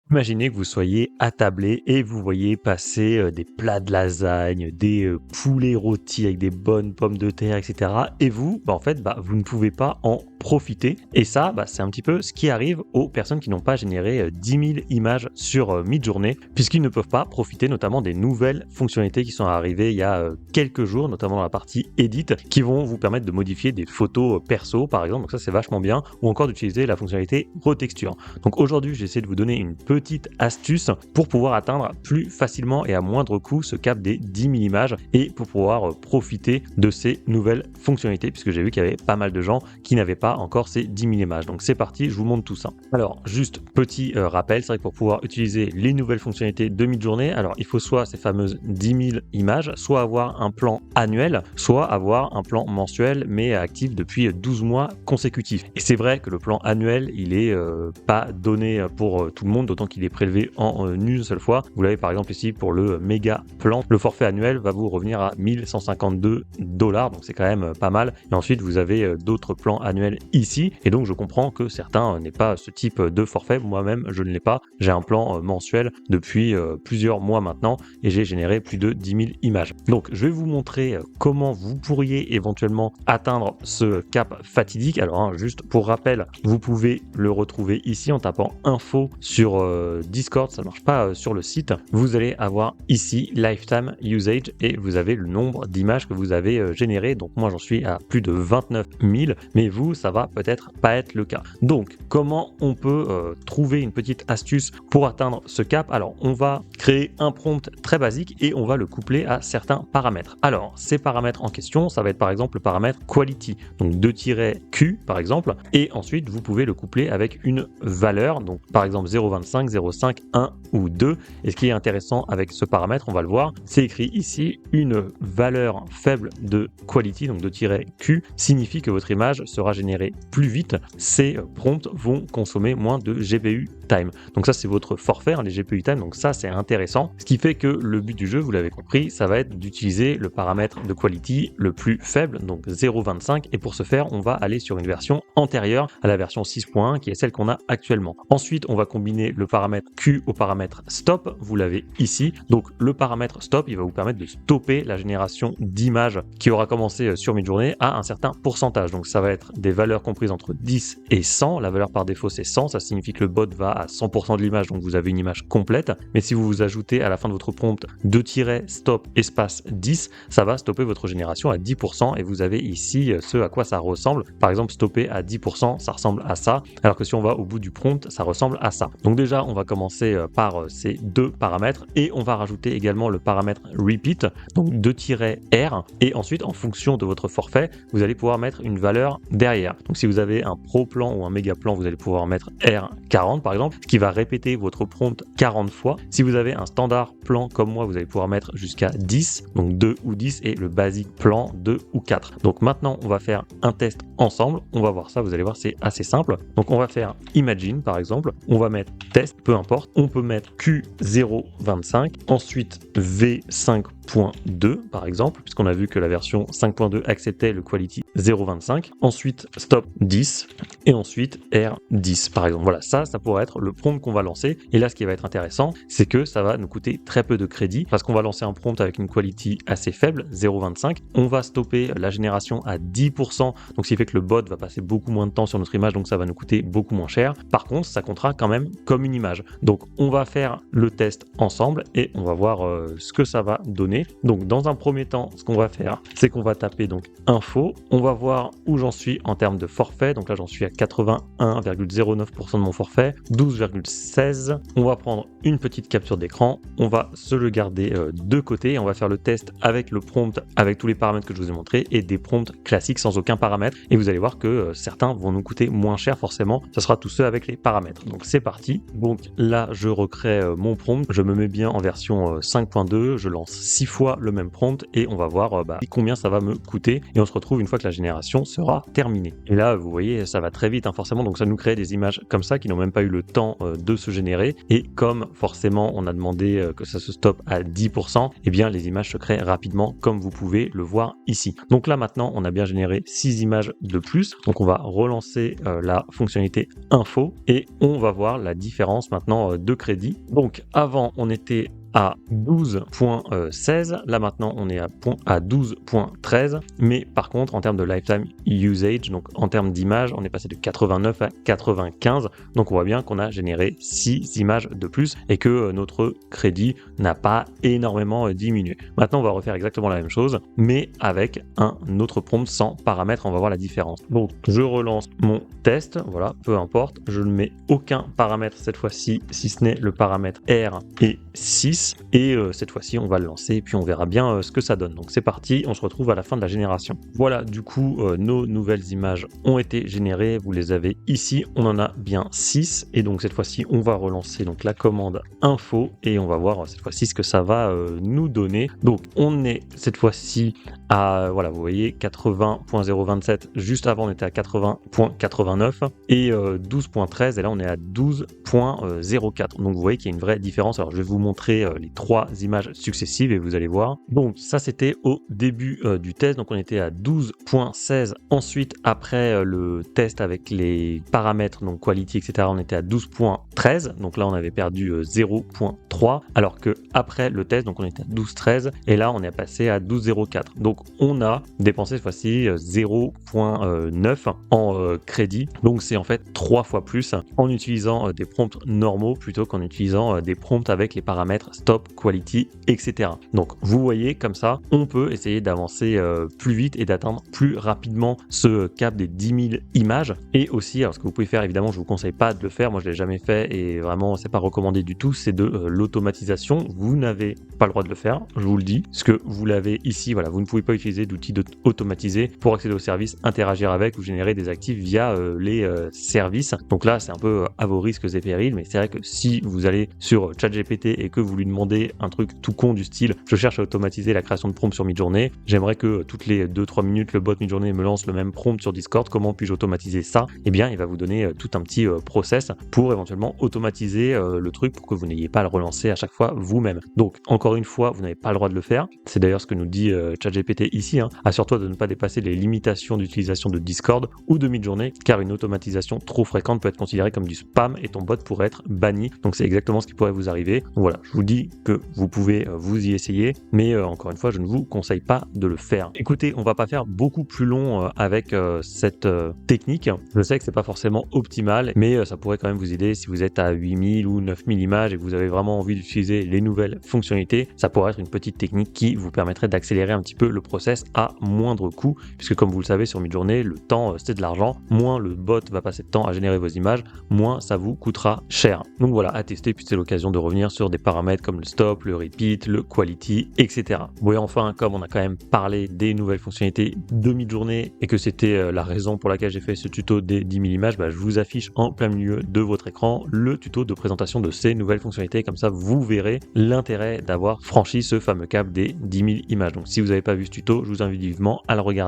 Imaginez que vous soyez attablé et vous voyez passer des plats de lasagne, des poulets rôtis avec des bonnes pommes de terre, etc. Et vous, en fait, vous ne pouvez pas en profiter. Et ça, c'est un petit peu ce qui arrive aux personnes qui n'ont pas généré 10 000 images sur Midjourney, puisqu'ils ne peuvent pas profiter notamment des nouvelles fonctionnalités qui sont arrivées il y a quelques jours, notamment dans la partie Edit, qui vont vous permettre de modifier des photos perso, par exemple. Donc ça, c'est vachement bien. Ou encore d'utiliser la fonctionnalité retexture. Donc aujourd'hui, j'essaie de vous donner une petite astuce pour pouvoir atteindre plus facilement et à moindre coût ce cap des 10 000 images et pour pouvoir profiter de ces nouvelles fonctionnalités, puisque j'ai vu qu'il y avait pas mal de gens qui n'avaient pas encore ces 10 000 images. Donc c'est parti, je vous montre tout ça. Alors juste petit rappel, c'est vrai que pour pouvoir utiliser les nouvelles fonctionnalités de Midjourney, alors il faut soit ces fameuses 10 000 images, soit avoir un plan annuel, soit avoir un plan mensuel mais actif depuis 12 mois consécutifs. Et c'est vrai que le plan annuel, il est pas donné pour tout le monde, d'autant qu'il est prélevé en une seule fois. Vous l'avez par exemple ici pour le méga plan. Le forfait annuel va vous revenir à 1152 $, donc c'est quand même pas mal. Et ensuite, vous avez d'autres plans annuels ici. Et donc, je comprends que certains n'aient pas ce type de forfait. Moi-même, je ne l'ai pas. J'ai un plan mensuel depuis plusieurs mois maintenant et j'ai généré plus de 10 000 images. Donc, je vais vous montrer comment vous pourriez éventuellement atteindre ce cap fatidique. Alors, juste pour rappel, vous pouvez le retrouver ici en tapant info sur Discord, ça ne marche pas sur le site. Vous allez avoir ici lifetime usage et vous avez le nombre d'images que vous avez générées. Donc moi j'en suis à plus de 29 000, mais vous ça va peut-être pas être le cas. Donc comment on peut trouver une petite astuce pour atteindre ce cap? Alors on va créer un prompt très basique et on va le coupler à certains paramètres. Alors ces paramètres en question, ça va être par exemple le paramètre quality, donc 2-Q par exemple, et ensuite vous pouvez le coupler avec une valeur, donc par exemple 0,25, 0,5, 1 ou 2. Et ce qui est intéressant avec ce paramètre, on va le voir, c'est écrit ici une valeur faible de quality, donc de -Q, signifie que votre image sera générée plus vite. Ces prompts vont consommer moins de GPU time. Donc ça, c'est votre forfait, les GPU time, donc ça, c'est intéressant. Ce qui fait que le but du jeu, vous l'avez compris, ça va être d'utiliser le paramètre de quality le plus faible, donc 0,25. Et pour ce faire, on va aller sur une version antérieure à la version 6.1, qui est celle qu'on a actuellement. Ensuite, on va combiner le paramètre Q au paramètre stop, vous l'avez ici. Donc le paramètre stop, il va vous permettre de stopper la génération d'images qui aura commencé sur Midjourney à un certain pourcentage. Donc ça va être des valeurs comprises entre 10 et 100. La valeur par défaut, c'est 100. Ça signifie que le bot va à 100% de l'image, donc vous avez une image complète. Mais si vous ajoutez à la fin de votre prompt 2-stop espace 10, ça va stopper votre génération à 10%. Et vous avez ici ce à quoi ça ressemble. Par exemple, stopper à 10%, ça ressemble à ça. Alors que si on va au bout du prompt, ça ressemble à ça. Donc déjà, on va commencer par ces deux paramètres et on va rajouter également le paramètre repeat, donc 2-R. Et ensuite, en fonction de votre forfait, vous allez pouvoir mettre une valeur derrière. Donc si vous avez un pro plan ou un méga plan, vous allez pouvoir mettre R40 par exemple, ce qui va répéter votre prompt 40 fois. Si vous avez un standard plan comme moi, vous allez pouvoir mettre jusqu'à 10, donc 2 ou 10, et le basic plan 2 ou 4. Donc maintenant, on va faire un test ensemble. On va voir ça, vous allez voir, c'est assez simple. Donc on va faire imagine par exemple, on va mettre test, peu importe, on peut mettre Q025, ensuite V5.2 par exemple, puisqu'on a vu que la version 5.2 acceptait le quality 0.25, ensuite stop 10 et ensuite R10 par exemple. Voilà, ça pourrait être le prompt qu'on va lancer. Et là, ce qui va être intéressant, c'est que ça va nous coûter très peu de crédit parce qu'on va lancer un prompt avec une quality assez faible, 0.25. On va stopper la génération à 10%, donc ce qui fait que le bot va passer beaucoup moins de temps sur notre image, donc ça va nous coûter beaucoup moins cher. Par contre, ça comptera quand même comme une image. Donc on va faire le test ensemble et on va voir ce que ça va donner. Donc dans un premier temps, ce qu'on va faire, c'est qu'on va taper donc info, on va voir où j'en suis en termes de forfait. Donc là, j'en suis à 81,09% de mon forfait, 12,16. On va prendre une petite capture d'écran, on va se le garder de côté et on va faire le test avec le prompt, avec tous les paramètres que je vous ai montrés et des prompts classiques sans aucun paramètre. Et vous allez voir que certains vont nous coûter moins cher forcément. Ça sera tous ceux avec les paramètres. Donc c'est parti. Donc là, je recrée mon prompt. Je me mets bien en version 5.2. Je lance 6 fois le même prompt et on va voir combien ça va me coûter. Et on se retrouve une fois que la génération sera terminée. Et là, vous voyez, ça va très vite forcément. Donc ça nous crée des images comme ça qui n'ont même pas eu le temps de se générer. Et comme forcément on a demandé que ça se stoppe à 10%, eh bien les images se créent rapidement comme vous pouvez le voir ici. Donc là maintenant on a bien généré 6 images de plus. Donc on va relancer la fonctionnalité info et on va voir la différence maintenant de crédit. Donc avant on était à 12.16, là maintenant on est à 12.13, mais par contre en termes de lifetime usage, donc en termes d'images, on est passé de 89 à 95, donc on voit bien qu'on a généré 6 images de plus et que notre crédit n'a pas énormément diminué. Maintenant on va refaire exactement la même chose, mais avec un autre prompt sans paramètre, on va voir la différence. Donc je relance mon test, voilà, peu importe, je ne mets aucun paramètre cette fois-ci, si ce n'est le paramètre R et 6. Et cette fois-ci on va le lancer et puis on verra bien ce que ça donne. Donc c'est parti, on se retrouve à la fin de la génération. Voilà, du coup nos nouvelles images ont été générées, vous les avez ici, on en a bien 6 et donc cette fois-ci on va relancer donc la commande info et on va voir cette fois-ci ce que ça va nous donner. Donc on est cette fois-ci à, voilà, vous voyez 80.027, juste avant on était à 80.89 et 12.13 et là on est à 12.04. Donc vous voyez qu'il y a une vraie différence. Alors je vais vous montrer les 3 images successives et vous allez voir. Donc ça c'était au début du test, donc on était à 12.16. Ensuite après le test avec les paramètres, donc quality, etc., on était à 12.13. Donc là on avait perdu 0.3, alors que après le test, donc on était à 12.13 et là on est passé à 12.04. Donc on a dépensé cette fois-ci 0.9 en crédit. Donc c'est en fait 3 fois plus en utilisant des prompts normaux plutôt qu'en utilisant des prompts avec les paramètres stop, quality, etc. Donc vous voyez, comme ça, on peut essayer d'avancer plus vite et d'atteindre plus rapidement ce cap des 10 000 images. Et aussi, alors ce que vous pouvez faire, évidemment, je vous conseille pas de le faire, moi je l'ai jamais fait et vraiment c'est pas recommandé du tout, c'est de l'automatisation. Vous n'avez pas le droit de le faire, je vous le dis, parce que vous l'avez ici, voilà, vous ne pouvez pas utiliser d'outils automatisés pour accéder aux services, interagir avec ou générer des actifs via les services. Donc là, c'est un peu à vos risques et périls, mais c'est vrai que si vous allez sur ChatGPT et que vous lui demandez un truc tout con du style je cherche à automatiser la création de prompts sur Midjourney, j'aimerais que toutes les 2-3 minutes le bot Midjourney me lance le même prompt sur Discord, comment puis-je automatiser ça? Eh bien il va vous donner tout un petit process pour éventuellement automatiser le truc pour que vous n'ayez pas à le relancer à chaque fois vous-même. Donc encore une fois, vous n'avez pas le droit de le faire, c'est d'ailleurs ce que nous dit ChatGPT ici, assure-toi de ne pas dépasser les limitations d'utilisation de Discord ou de Midjourney, car une automatisation trop fréquente peut être considérée comme du spam et ton bot pourrait être banni. Donc c'est exactement ce qui pourrait vous arriver. Donc voilà, je vous dis que vous pouvez vous y essayer, mais encore une fois, je ne vous conseille pas de le faire. Écoutez, on va pas faire beaucoup plus long avec cette technique. Je sais que c'est pas forcément optimal, mais ça pourrait quand même vous aider si vous êtes à 8000 ou 9000 images et que vous avez vraiment envie d'utiliser les nouvelles fonctionnalités. Ça pourrait être une petite technique qui vous permettrait d'accélérer un petit peu le process à moindre coût, puisque comme vous le savez sur Midjourney, le temps c'est de l'argent. Moins le bot va passer de temps à générer vos images, moins ça vous coûtera cher. Donc voilà, à tester, puis c'est l'occasion de revenir sur des paramètres comme le stop, le repeat, le quality, etc. Bon et enfin, comme on a quand même parlé des nouvelles fonctionnalités de Midjourney et que c'était la raison pour laquelle j'ai fait ce tuto des 10 000 images, je vous affiche en plein milieu de votre écran le tuto de présentation de ces nouvelles fonctionnalités. Comme ça, vous verrez l'intérêt d'avoir franchi ce fameux cap des 10 000 images. Donc si vous n'avez pas vu ce tuto, je vous invite vivement à le regarder.